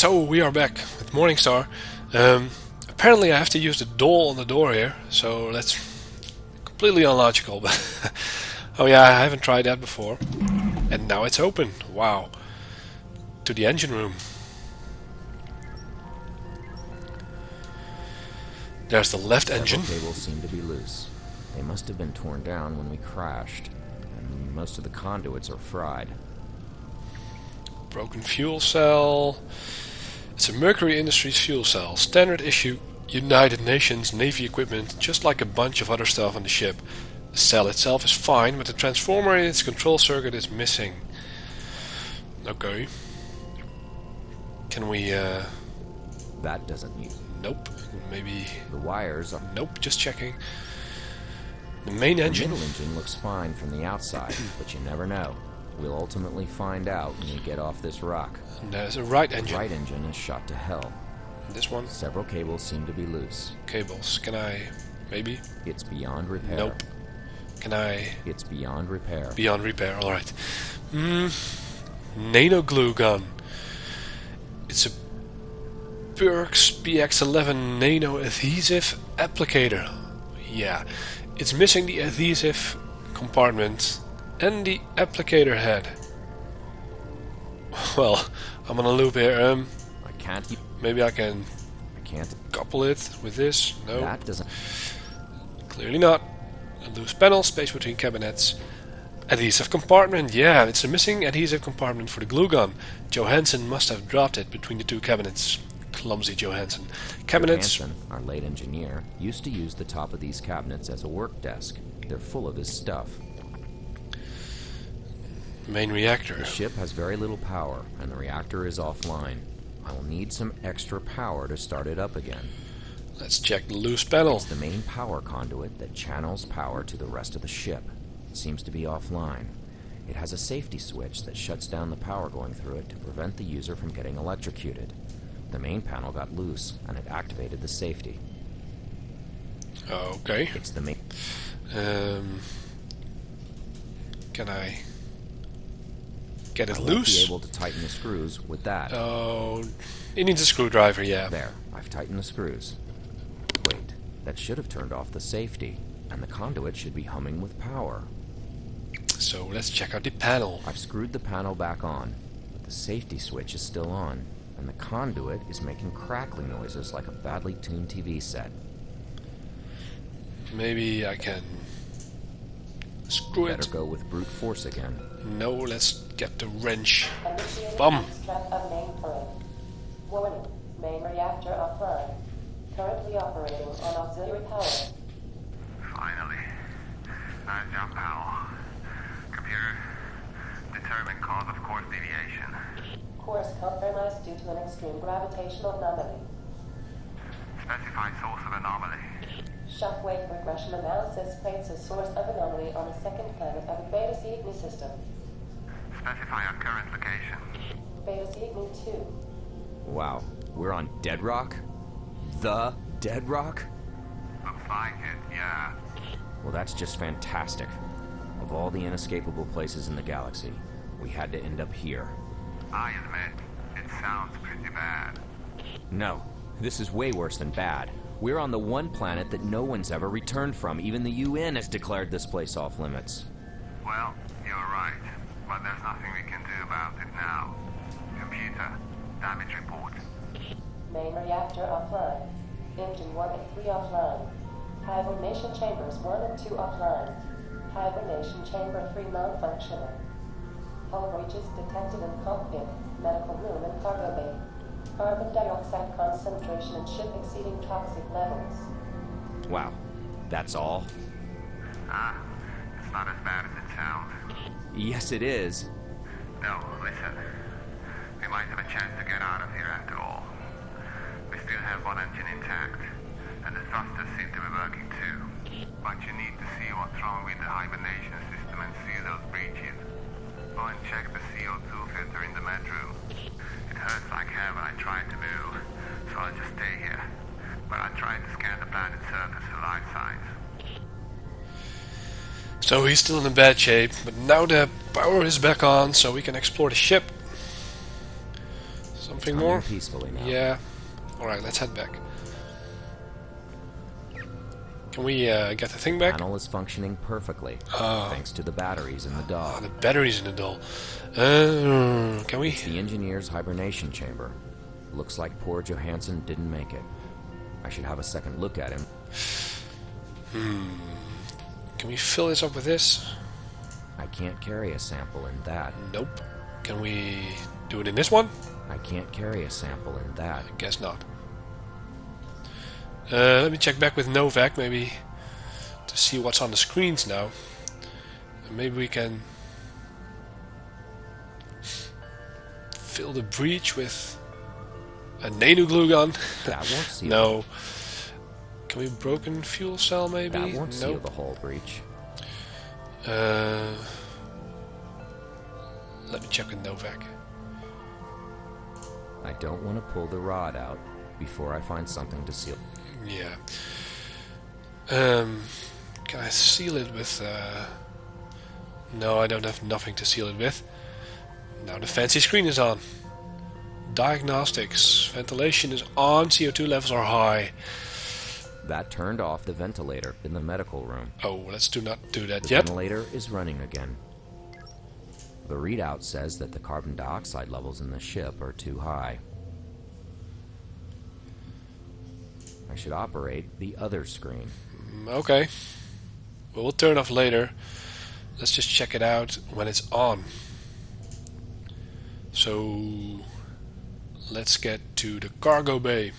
So we are back with Morningstar. Apparently I have to use the doll on the door here, so that's completely illogical. But oh yeah, I haven't tried that before. And now it's open. Wow. To the engine room. There's the left engine. Several cables seem to be loose. They must have been torn down when we crashed, and most of the conduits are fried. Broken fuel cell. It's a Mercury Industries fuel cell. Standard issue United Nations Navy equipment, just like a bunch of other stuff on the ship. The cell itself is fine, but the transformer in its control circuit is missing. Okay. Can we, That doesn't need... Nope. Maybe... The wires are... Nope, just checking. The main engine... The middle engine looks fine from the outside, but you never know. We'll ultimately find out when we get off this rock. And there's a right engine. The right engine is shot to hell. This one? Several cables seem to be loose. Cables. Can I... Maybe? It's beyond repair. Nope. Can I... It's beyond repair. Beyond repair, alright. Nano glue gun. It's a Perks PX11 nano adhesive applicator. Yeah. It's missing the adhesive compartment and the applicator head. Well, I'm on a loop here. I can't... Maybe I can I can't... couple it with this. No. That doesn't... Clearly not. A loose panel, space between cabinets. Adhesive compartment. Yeah, it's a missing adhesive compartment for the glue gun. Johansson must have dropped it between the two cabinets. Clumsy Johansson. Cabinets. Johansson, our late engineer, used to use the top of these cabinets as a work desk. They're full of his stuff. Main reactor. The ship has very little power, and the reactor is offline. I will need some extra power to start it up again. Let's check the loose panel. It's the main power conduit that channels power to the rest of the ship. It seems to be offline. It has a safety switch that shuts down the power going through it to prevent the user from getting electrocuted. The main panel got loose, and it activated the safety. Okay. It's the main... Can I get it I won't loose? be able to tighten the screws with that. Oh, it needs a screwdriver, yeah. There, I've tightened the screws. Wait, that should have turned off the safety, and the conduit should be humming with power. So let's check out the panel. I've screwed the panel back on, but the safety switch is still on, and the conduit is making crackling noises like a badly tuned TV set. Maybe I can screw Better it. go with brute force again. No, let's get the wrench. Bum. Warning, main reactor offline. Currently operating on auxiliary power. Finally. Nice job, pal. Computer, determine cause of course deviation. Course compromised due to an extreme gravitational anomaly. Specify source of anomaly. Shockwave regression analysis places a source of anomaly on the second planet of the Beta Cygni system. Specify our current location. Beta Cygni 2. Wow, we're on Deadrock? The Deadrock? Looks like it, yeah. Well, that's just fantastic. Of all the inescapable places in the galaxy, we had to end up here. I admit, it sounds pretty bad. No, this is way worse than bad. We're on the one planet that no one's ever returned from. Even the UN has declared this place off limits. Well, you're right, but there's nothing we can do about it now. Computer, damage report. Main reactor offline. Engine 1 and 3 offline. Hibernation chambers 1 and 2 offline. Hibernation chamber 3 non-functional. Hull breaches detected in cockpit, medical room, and cargo bay. Carbon dioxide concentration in ship exceeding toxic levels. Wow, that's all? It's not as bad as it sounds. Yes, it is. No, listen. We might have a chance to get out of here after all. We still have one engine intact, and the thrusters seem to be working too. But you need to see what's wrong with the hibernation system and seal those breaches. Go and check the CO2 filter in the med room. It hurts like hell when I try to move, so I'll just stay here. But I tried to scan the planet's surface for life signs. So he's still in bad shape, but now the power is back on, so we can explore the ship. Some Something Humming more? peacefully now. Yeah. Alright, let's head back. Can we get the thing The back? panel is functioning perfectly, thanks to the batteries in the Oh, dog. the batteries in the doll. Can we? It's the engineer's hibernation chamber. Looks like poor Johansson didn't make it. I should have a second look at him. Can we fill this up with this? I can't carry a sample in that. Nope. Can we do it in this one? I can't carry a sample in that. Guess not. Let me check back with Novak, maybe, to see what's on the screens now. And maybe we can fill the breach with a nano glue gun. That won't seal. No. Can we broken fuel cell, maybe? That won't seal Nope. the whole breach. Let me check with Novak. I don't want to pull the rod out before I find something to seal. Yeah. Can I seal it with... No, I don't have nothing to seal it with. Now the fancy screen is on. Diagnostics. Ventilation is on. CO2 levels are high. That turned off the ventilator in the medical room. Oh, let's not do that The yet. ventilator is running again. The readout says that the carbon dioxide levels in the ship are too high. I should operate the other screen. Okay. We'll turn off later. Let's just check it out when it's on. So, let's get to the cargo bay.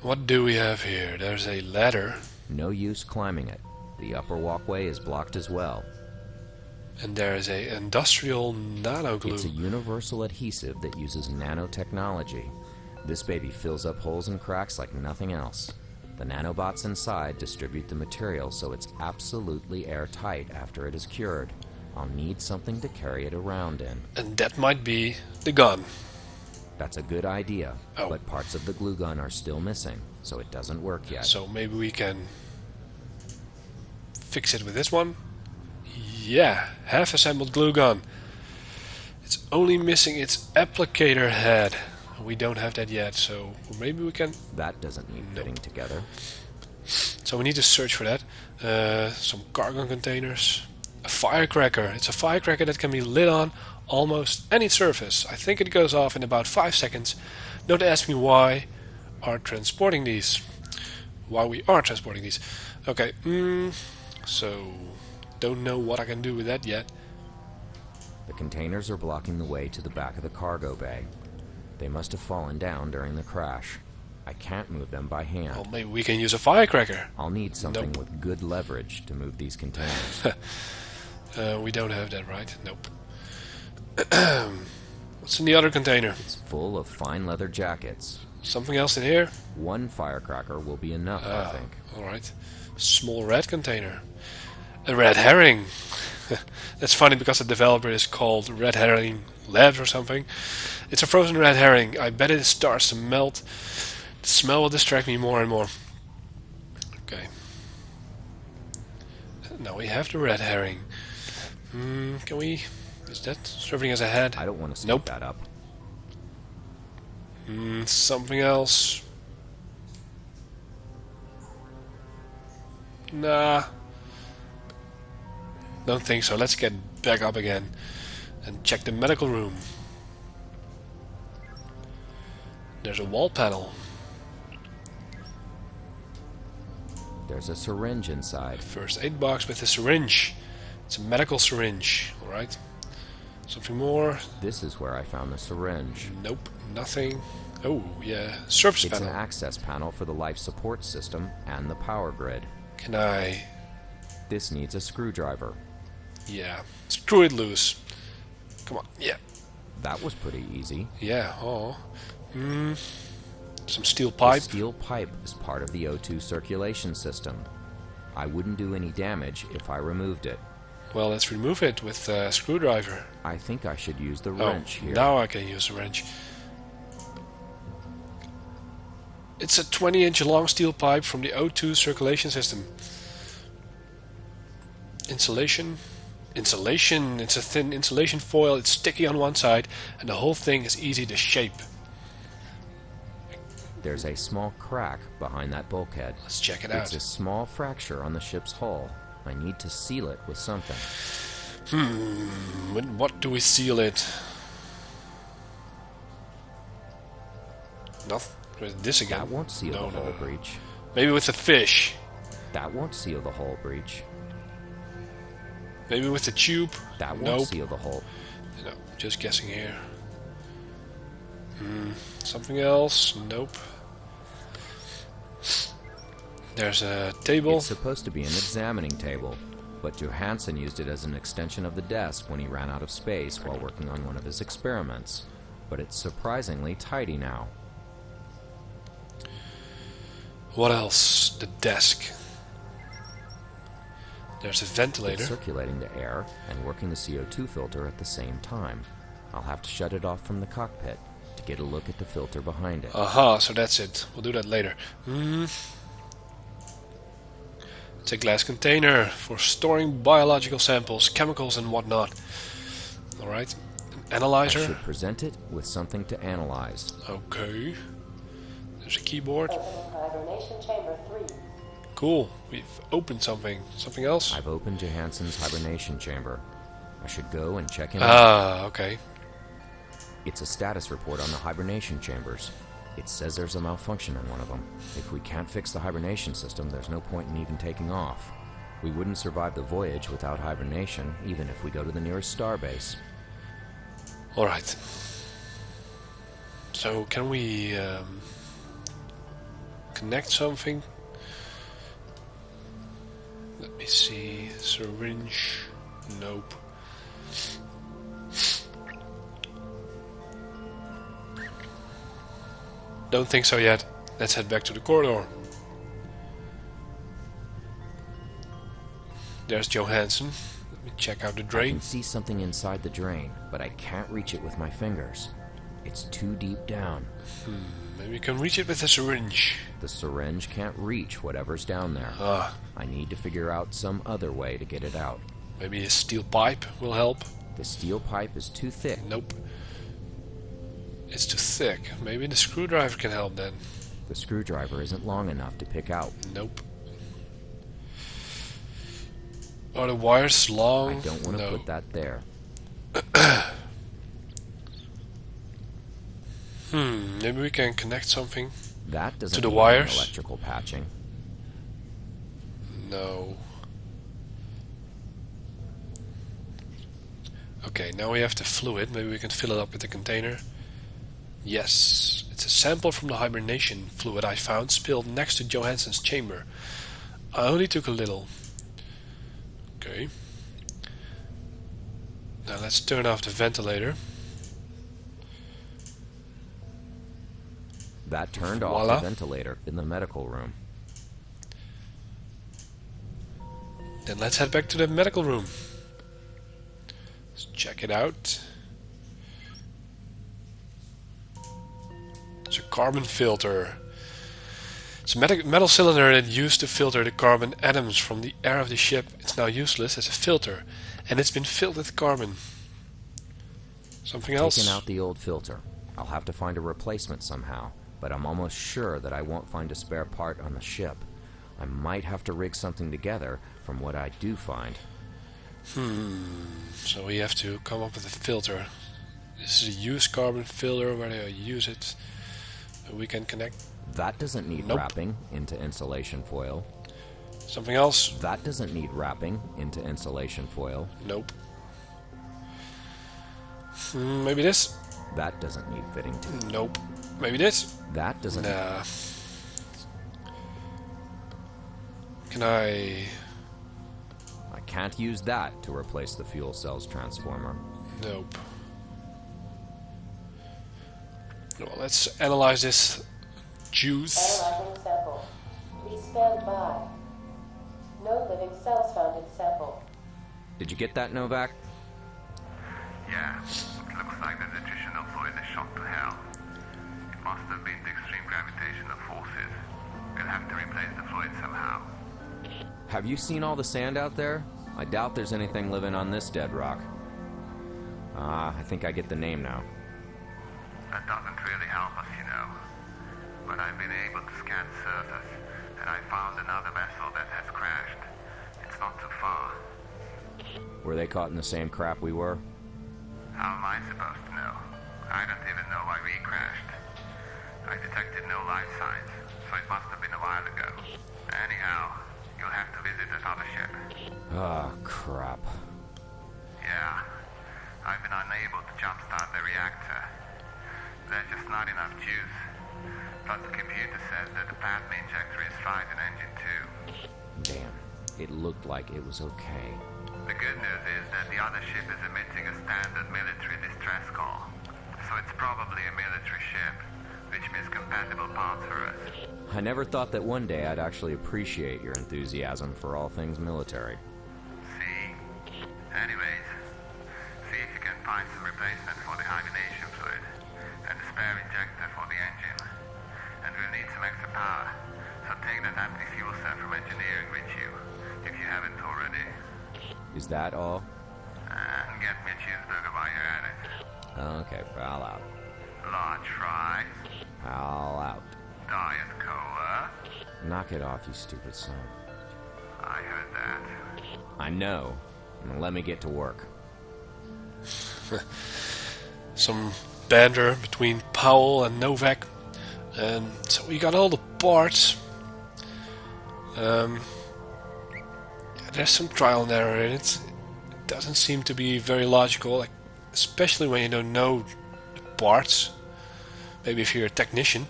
What do we have here? There's a ladder, No use climbing it. The upper walkway is blocked as well. and there is a industrial nano glue. It's a universal adhesive that uses nanotechnology. This baby fills up holes and cracks like nothing else. The nanobots inside distribute the material so it's absolutely airtight after it is cured. I'll need something to carry it around in. And that might be the gun. That's a good idea, Oh. but parts of the glue gun are still missing, so it doesn't work yet. So maybe we can fix it with this one. Yeah, half-assembled glue gun. It's only missing its applicator head. We don't have that yet, so maybe we can... That doesn't need fitting together. So we need to search for that. Some cargo containers. A firecracker. It's a firecracker that can be lit on almost any surface. I think it goes off in about 5 seconds. Don't ask me why we are transporting these. Okay, so don't know what I can do with that yet. The containers are blocking the way to the back of the cargo bay. They must have fallen down during the crash. I can't move them by hand. Well, maybe we can use a firecracker. I'll need something Nope. with good leverage to move these containers. We don't have that, right? Nope. What's in the other container? It's full of fine leather jackets. Something else in here? One firecracker will be enough, I think. Alright. Small red container. A red herring. That's funny because the developer is called Red Herring Labs or something. It's a frozen red herring. I bet it starts to melt. The smell will distract me more and more. Okay. Now we have the red herring. Can we... Is that serving as a head? I don't want to speed Nope. that up. Something else. Nah. Don't think so. Let's get back up again and check the medical room. There's a wall panel. There's a syringe inside. First aid box with a syringe. It's a medical syringe, alright. Something more? This is where I found the syringe. Nope, nothing. Oh, yeah, surface It's panel. an access panel for the life support system and the power grid. Can I... This needs a screwdriver. Yeah, screw it loose. Come on, yeah. That was pretty easy. Yeah, oh. Some steel The pipe. steel pipe is part of the O2 circulation system. I wouldn't do any damage if I removed it. Well, let's remove it with a screwdriver. I think I should use the Oh, wrench here. now I can use a wrench. It's a 20-inch long steel pipe from the O2 circulation system. Insulation. insulation. It's a thin insulation foil. It's sticky on one side, and the whole thing is easy to shape. There's a small crack behind that bulkhead. Let's check it It's out. a small fracture on the ship's hull. I need to seal it with something. With what do we seal it? Nothing. With this again. That won't seal the hull breach. Maybe with the fish. That won't seal the hull breach. Maybe with the tube. That won't Nope. seal the hull. No, just guessing here. Something else? Nope. There's a table. It's supposed to be an examining table, but Johansson used it as an extension of the desk when he ran out of space while working on one of his experiments. But it's surprisingly tidy now. What else? The desk. There's a It's ventilator. circulating the air and working the CO2 filter at the same time. I'll have to shut it off from the cockpit to get a look at the filter behind it. Aha, so that's it. We'll do that later. It's a glass container for storing biological samples, chemicals and whatnot. Alright. An I analyzer. should present it with something to analyze. Okay. There's a keyboard. Opening hibernation chamber 3. Cool. We've opened something. Something else? I've opened Johansson's hibernation chamber. I should go and check in. Okay. It's a status report on the hibernation chambers. It says there's a malfunction in one of them. If we can't fix the hibernation system, there's no point in even taking off. We wouldn't survive the voyage without hibernation, even if we go to the nearest starbase. Alright. So, can we connect something? Let me see. Syringe. Nope. Don't think so yet. Let's head back to the corridor. There's Johansson. Let me check out the I drain. can see something inside the drain, but I can't reach it with my fingers. It's too deep down. Maybe we can reach it with a syringe. The syringe can't reach whatever's down there. I need to figure out some other way to get it out. Maybe a steel pipe will help. The steel pipe is too thick. Nope. It's too thick. Maybe the screwdriver can help then. The screwdriver isn't long enough to pick out. Nope. Are the wires long? I don't want to No. put that there. Maybe we can connect something. That doesn't To the need wires? any electrical patching. No. Okay, now we have the fluid. Maybe we can fill it up with the container. Yes, it's a sample from the hibernation fluid I found spilled next to Johansson's chamber. I only took a little. Okay. Now let's turn off the ventilator. That turned off Voila. the ventilator in the medical room. Then let's head back to the medical room. Let's check it out. It's a carbon filter. It's a metal cylinder that used to filter the carbon atoms from the air of the ship. It's now useless as a filter, and it's been filled with carbon. Something else? Taken out the old filter. I'll have to find a replacement somehow, but I'm almost sure that I won't find a spare part on the ship. I might have to rig something together from what I do find. So we have to come up with a filter. This is a used carbon filter where they use it. We can connect. That doesn't need Nope. wrapping into insulation foil. Something else? That doesn't need wrapping into insulation foil. Nope. Maybe this? That doesn't need fitting to. Nope. Maybe this? That doesn't. Nah. Can I... I can't use that to replace the fuel cell's transformer. Nope. Well, let's analyze this juice. Analyzing sample. Please stand by. No living cells found in sample. Did you get that, Novak? Yeah, it looks like the nutritional fluid is shot to hell. It must have been the extreme gravitational forces. We'll have to replace the fluid somehow. Have you seen all the sand out there? I doubt there's anything living on this Deadrock. I think I get the name now. That doesn't really help us, you know. But I've been able to scan the surface, and I found another vessel that has crashed. It's not too far. Were they caught in the same crap we were? How am I supposed to know? I don't even know why we crashed. I detected no life signs, so it must have been a while ago. Anyhow, you'll have to visit that other ship. Ah, crap. Yeah, I've been unable to jumpstart the reactor. There's just not enough juice. But the computer says that the plasma injector is fried in engine 2. Damn, it looked like it was okay. The good news is that the other ship is emitting a standard military distress call. So it's probably a military ship, which means compatible parts for us. I never thought that one day I'd actually appreciate your enthusiasm for all things military. See? Anyways, see if you can find some replacement for the hibernation fluid and a spare injector for the engine. And we'll need some extra power, so take that anti-fuel cell from engineering with you, if you haven't already. Is that all? And get me a cheeseburger while you're at it. Okay, pal out. Large fries, Pal out. Diet Cola. Knock it off, you stupid son. I heard that. I know. Now let me get to work. Some banter between Powell and Novak. So we got all the parts. There's some trial and error in it. It doesn't seem to be very logical, like, especially when you don't know the parts. Maybe if you're a technician,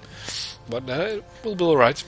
but it will be alright.